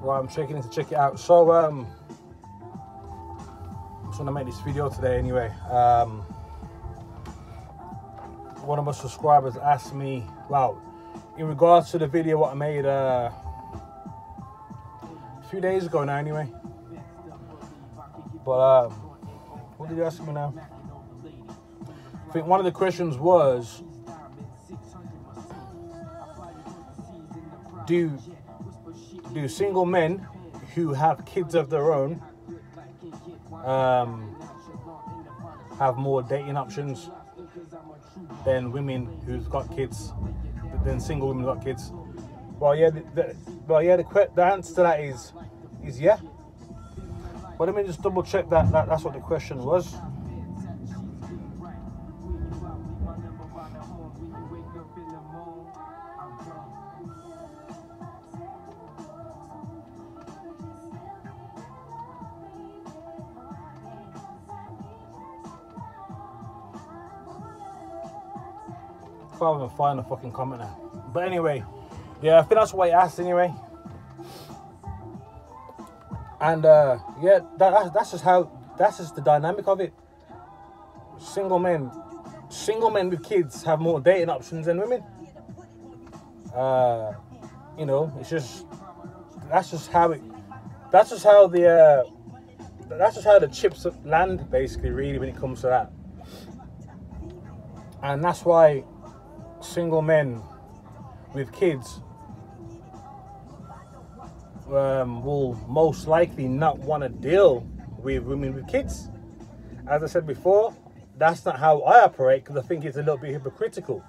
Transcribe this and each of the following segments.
Well, I'm checking in to check it out. So, I just want to make this video today anyway. One of my subscribers asked me, well, in regards to the video what I made a few days ago now anyway. But, what did you ask me now? I think one of the questions was, do single men who have kids of their own have more dating options than women who've got kids, than single women who've got kids? Well, yeah, the answer to that is yeah. But let me just double check that's what the question was. Can't even find a fucking comment now. But anyway, yeah, I think that's what he asked anyway. And yeah, that's just the dynamic of it. Single men with kids have more dating options than women. You know, that's just how the chips land basically, really, when it comes to that. And that's why single men with kids will most likely not want to deal with women with kids. As I said before, that's not how I operate, because I think it's a little bit hypocritical.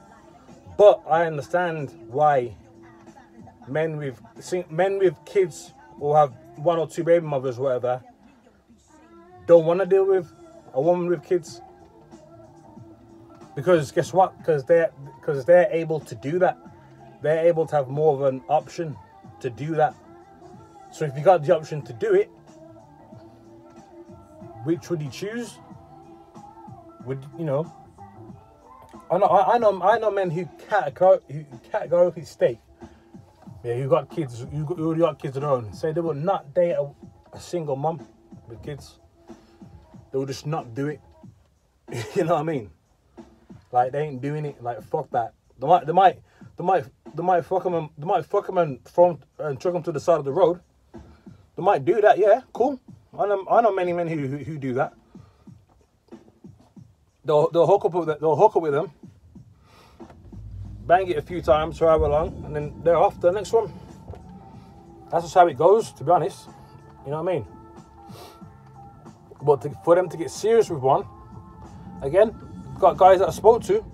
But I understand why men with kids, or have one or two baby mothers, whatever, don't want to deal with a woman with kids. Because guess what? Because they're able to do that. They're able to have more of an option to do that. So if you got the option to do it, which would you choose? Would you know? I know men who categorically state, yeah, who got kids, who got kids of their own, say they will not date a single mom with kids. They will just not do it. You know what I mean? Like, they ain't doing it. Like, fuck that. They might fuck them and throw and chuck them to the side of the road. They might do that. Yeah, cool. I know many men who do that. They'll hook up with them, bang it a few times, however long, and then they're off to the next one. That's just how it goes, to be honest. You know what I mean? But for them to get serious with one, again, got guys that I spoke to,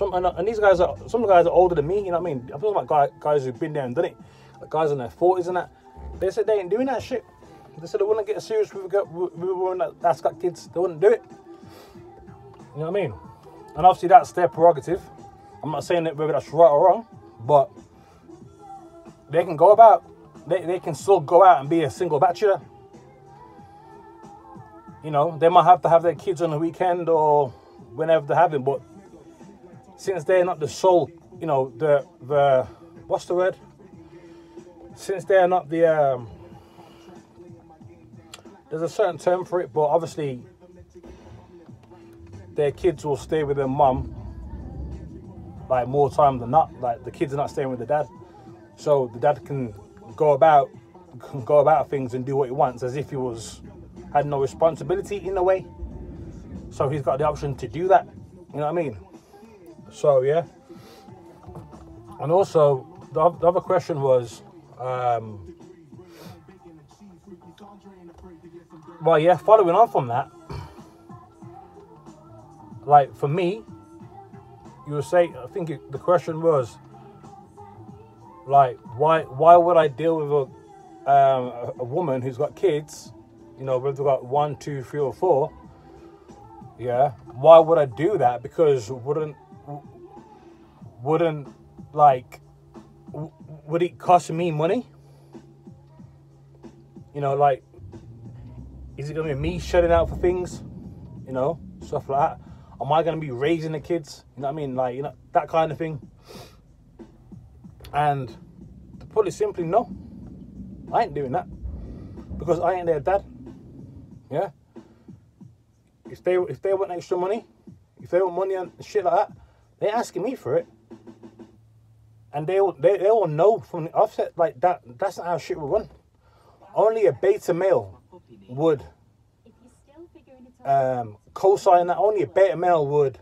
and these guys some guys are older than me. You know what I mean? I'm talking about guys who've been there and done it, like guys in their 40s and that. They said they ain't doing that shit. They said they wouldn't get serious with a woman that's got kids. They wouldn't do it. You know what I mean? And obviously that's their prerogative. I'm not saying that whether that's right or wrong, but they can go about. They can still go out and be a single bachelor. You know, they might have to have their kids on the weekend or whenever they have it, but since they're not the sole, you know, the what's the word? Since they're not the there's a certain term for it, but obviously their kids will stay with their mum like more time than not. Like, the kids are not staying with the dad, so the dad can go about things and do what he wants as if he had no responsibility in a way. So he's got the option to do that. You know what I mean? So yeah. And also the other question was, well, yeah, following on from that, like, for me, you would say, I think the question was, like, why would I deal with a woman who's got kids, you know, whether they've got 1, 2, 3, or 4, yeah, why would I do that? Because wouldn't would it cost me money? You know, like, is it going to be me shutting out for things? You know, stuff like that. Am I going to be raising the kids? You know what I mean? Like, you know, that kind of thing. And to put it simply, no. I ain't doing that because I ain't their dad. Yeah. If they want extra money, if they want money and shit like that, they're asking me for it. And they all know from the offset, like, that's not how shit will run. Only a beta male would co-sign that. Only a beta male would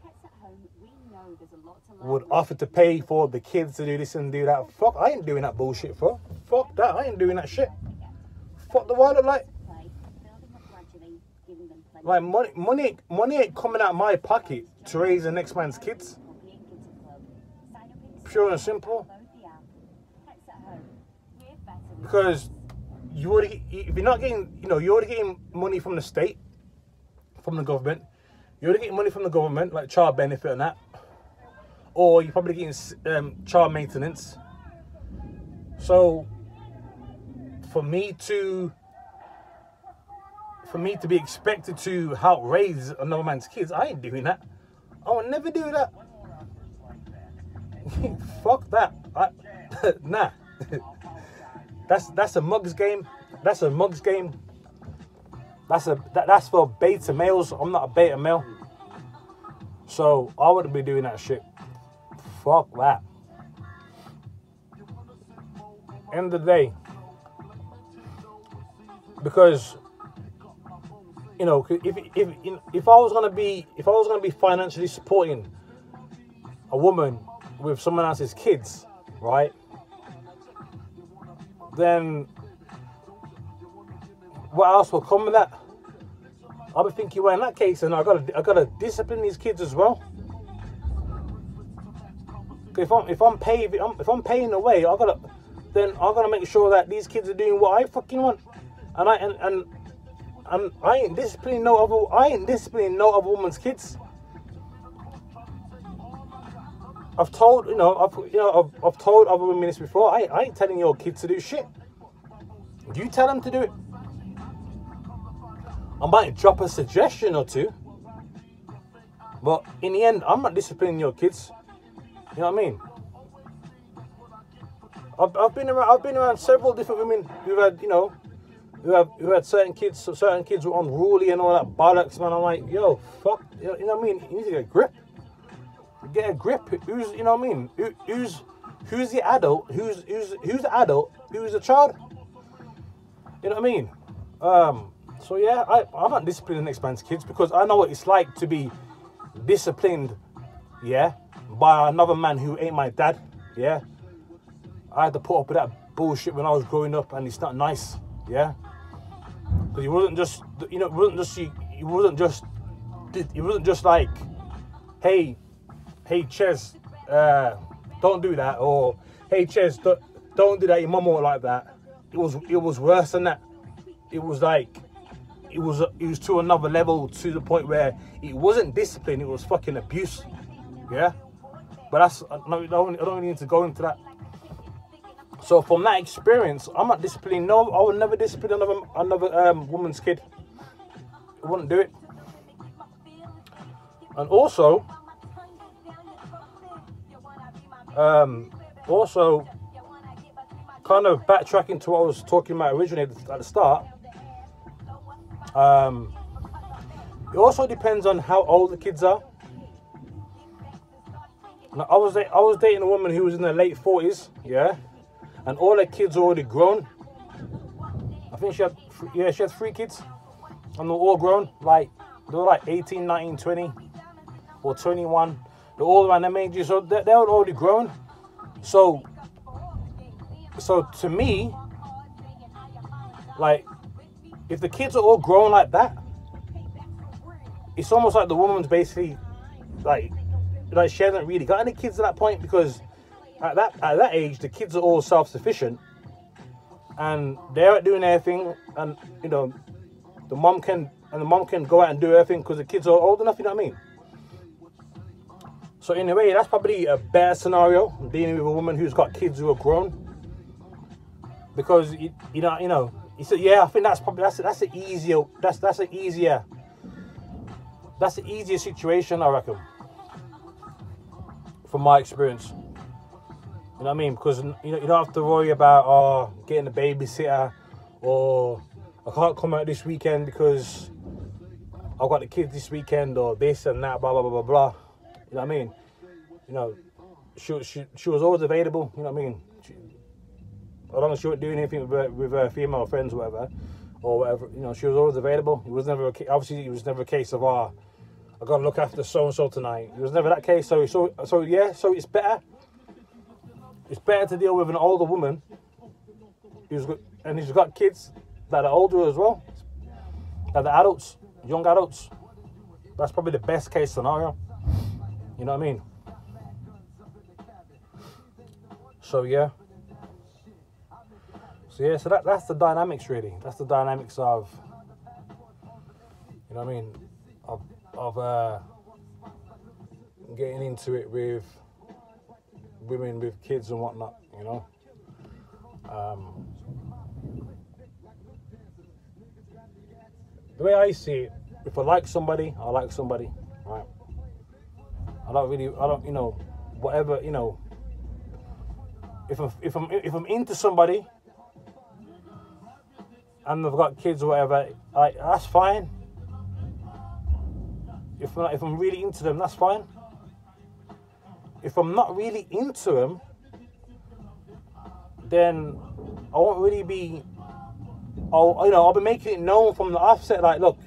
offer to pay for the kids to do this and do that. Fuck, I ain't doing that bullshit, for. Fuck that, I ain't doing that shit. Fuck the world, like money ain't coming out of my pocket to raise the next man's kids. Pure and simple. Because if you're not getting, you're already getting money from the state, from the government. You're already getting money from the government, like child benefit and that. Or you're probably getting child maintenance. So, for me to be expected to help raise another man's kids, I ain't doing that. I will never do that. Fuck that. Nah. That's a mugs game. That's a mugs game. That's for beta males. I'm not a beta male. So I wouldn't be doing that shit. Fuck that. End of the day. Because if I was gonna be financially supporting a woman with someone else's kids, right? Then what else will come with that? I'll be thinking, well, in that case, then I gotta discipline these kids as well. If I'm paying the way, I gotta make sure that these kids are doing what I fucking want, and I ain't disciplining no other woman's kids. I've told other women this before. I ain't telling your kids to do shit. You tell them to do it. I might drop a suggestion or two, but in the end, I'm not disciplining your kids. You know what I mean? I've been around several different women who had, who had certain kids were unruly and all that bollocks, man. I'm like, yo, fuck, you know what I mean? You need to get a grip. Get a grip. Who's, you know what I mean? Who's the adult? Who's the adult? Who's the child? You know what I mean? So yeah, I'm not disciplining the next man's kids because I know what it's like to be disciplined, yeah, by another man who ain't my dad, yeah. I had to put up with that bullshit when I was growing up, and it's not nice, yeah. Because it wasn't just like, hey, Ches, don't do that, or hey, Ches, don't do that. Your mum won't like that. It was worse than that. It was like, it was to another level, to the point where it wasn't discipline. It was fucking abuse, yeah. But I don't need to go into that. So from that experience, I'm not disciplining. No, I would never discipline another woman's kid. I wouldn't do it. And also, kind of backtracking to what I was talking about originally at the start. It also depends on how old the kids are. Now, I was dating a woman who was in her late 40s, yeah, and all her kids are already grown. I think she had 3 kids, and they're all grown. Like, they were like 18, 19, 20, or 21. They're all around them ages, so they're already grown. So to me, like, if the kids are all grown like that, it's almost like the woman's basically like she hasn't really got any kids at that point, because at that age the kids are all self-sufficient and they're doing everything, and the mom can go out and do everything because the kids are old enough. You know what I mean? So in a way, that's probably a better scenario, dealing with a woman who's got kids who are grown, because you said, yeah, I think that's probably that's an easier situation, I reckon, from my experience. You know what I mean? Because you don't have to worry about getting a babysitter, or I can't come out this weekend because I've got the kids this weekend, or this and that, blah, blah, blah, blah, blah. You know what I mean? You know, she was always available, you know what I mean? As long as she wasn't doing anything with her female friends or whatever, you know, she was always available. It was never, obviously, it was never a case of, I got to look after so-and-so tonight. It was never that case. So yeah, so it's better. It's better to deal with an older woman who's got kids that are older as well. That are adults, young adults. That's probably the best case scenario. You know what I mean? So yeah. So that's the dynamics really. That's the dynamics of, you know what I mean, of getting into it with women with kids and whatnot, you know. The way I see it, if I like somebody, I like somebody, right? I don't, you know, whatever, you know. If I'm into somebody and they've got kids or whatever, that's fine. If I'm really into them, that's fine. If I'm not really into them, then I won't really be. I'll be making it known from the offset, like, look,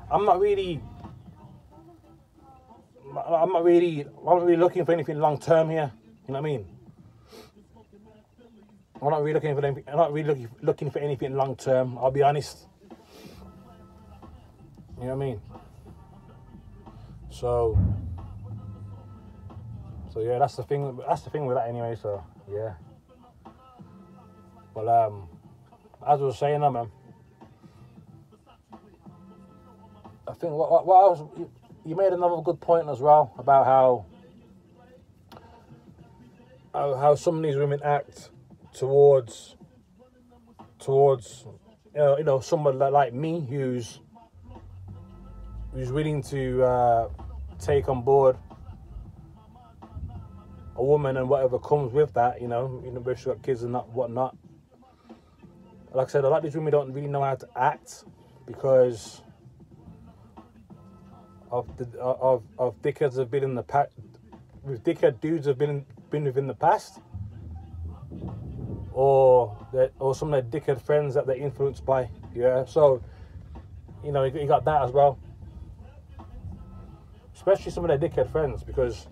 I'm not really looking for anything long term here. You know what I mean? I'm not really looking for anything long term. I'll be honest. You know what I mean? So yeah, that's the thing. That's the thing with that anyway. So yeah. But as I was saying, man, I think what else, you made another good point as well about how some of these women act towards you know, someone like me who's willing to take on board a woman and whatever comes with that, you know, where she's got kids and whatnot. Like I said, a lot of these women don't really know how to act because of dickheads have been in the past, with dickhead dudes have been within the past, or some of their dickhead friends that they're influenced by. Yeah, so you know, you got that as well. Especially some of their dickhead friends, because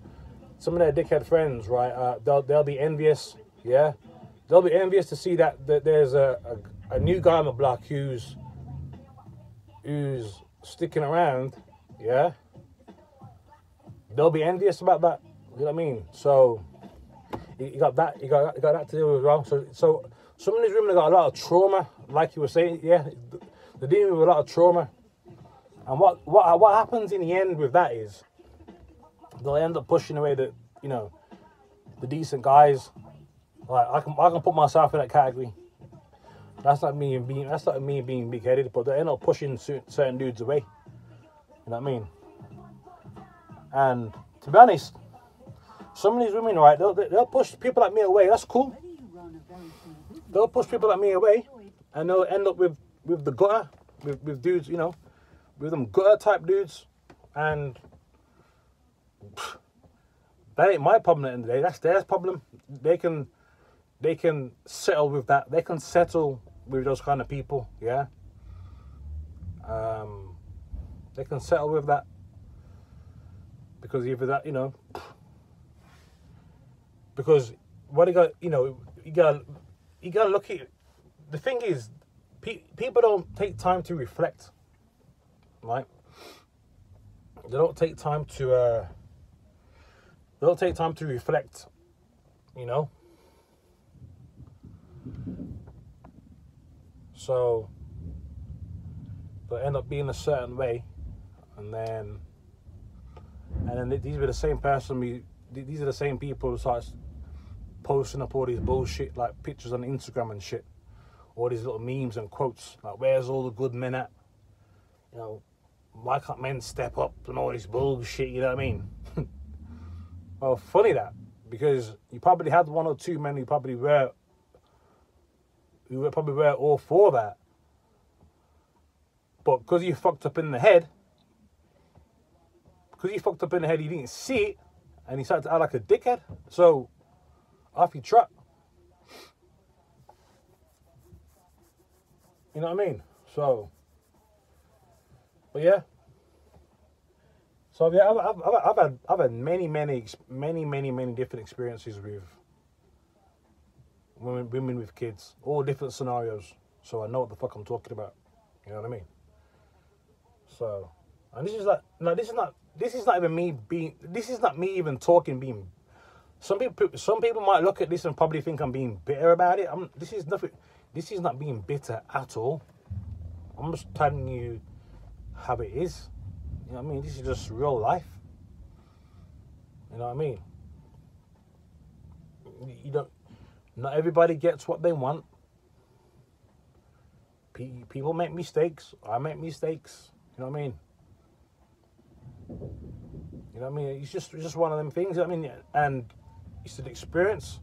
some of their dickhead friends, right? They'll be envious. Yeah, they'll be envious to see that there's a new guy on the block who's sticking around. Yeah, they'll be envious about that. You know what I mean? So you got that. You got that to deal with as well. So some of these women have got a lot of trauma, like you were saying. Yeah, they're dealing with a lot of trauma. And what happens in the end with that is they'll end up pushing away the decent guys. Like I can put myself in that category. That's not me being big headed, but they end up pushing certain dudes away. You know what I mean? And to be honest, some of these women, right, they'll push people like me away. That's cool. They'll push people like me away, and they'll end up with the gutter, with dudes, you know, with them gutter type dudes, and that ain't my problem at the end of the day. That's their problem. They can settle with that. They can settle with those kind of people. Yeah. They can settle with that because either that, you know, because what you got, you know, you got to look at. The thing is, people don't take time to reflect. Right? They don't take time to reflect, you know. So they'll end up being a certain way, and then these are the same person. These are the same people who start posting up all these bullshit like pictures on Instagram and shit, all these little memes and quotes like, "Where's all the good men at?" You know, why can't men step up and all this bullshit, you know what I mean? Well, funny that, because you probably had one or two men who probably were probably were all for that. But because you fucked up in the head, he didn't see it, and he started to act like a dickhead. So, off he truck. You know what I mean? So, but yeah. So yeah, I've had many different experiences with women with kids, all different scenarios. So I know what the fuck I'm talking about. You know what I mean? So, and this is not me even talking being. Some people might look at this and probably think I'm being bitter about it. This is not being bitter at all. I'm just telling you how it is. You know what I mean? This is just real life. You know what I mean? Not everybody gets what they want. People make mistakes. I make mistakes. You know what I mean? You know what I mean? It's just one of them things. You know what I mean? And it's an experience.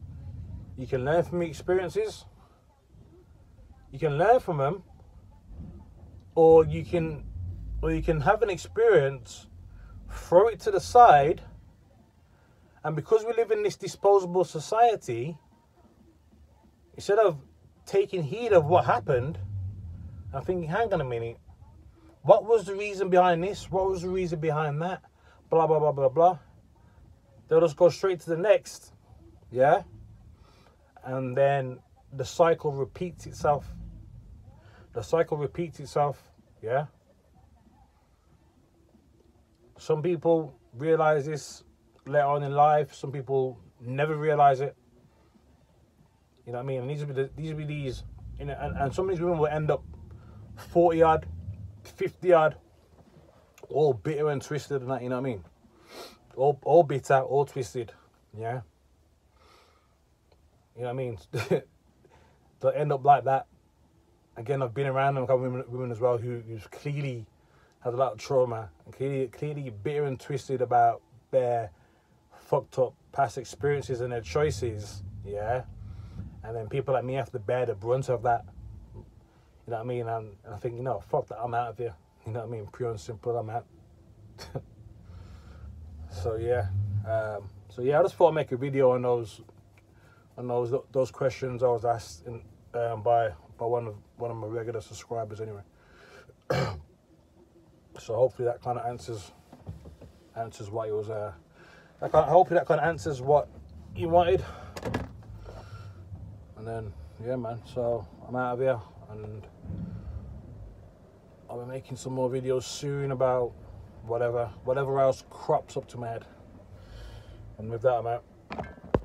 You can learn from experiences. You can learn from them, or you can have an experience, throw it to the side, and because we live in this disposable society, instead of taking heed of what happened, I'm thinking, hang on a minute, what was the reason behind this? What was the reason behind that? Blah, blah, blah, blah, blah. They'll just go straight to the next, yeah? And then the cycle repeats itself. Yeah? Some people realize this later on in life. Some people never realize it. You know what I mean? And these will be these, you know, and some of these women will end up 40-odd, 50-odd, all bitter and twisted and that, you know what I mean? All bitter, all twisted, yeah? You know what I mean? They'll end up like that. Again, I've been around them, a couple of women as well who's clearly has a lot of trauma and clearly bitter and twisted about their fucked up past experiences and their choices, yeah? And then people like me have to bear the brunt of that. You know what I mean? And I think, you know, fuck that, I'm out of here. You know what I mean? Pure and simple, I'm out. So yeah. I just thought I'd make a video on those questions I was asked by one of my regular subscribers anyway. So hopefully that kind of answers what it was. Hopefully that kind of answers what you wanted. And then yeah, man. So I'm out of here, and I'll be making some more videos soon about whatever else crops up to my head. And with that, I'm out.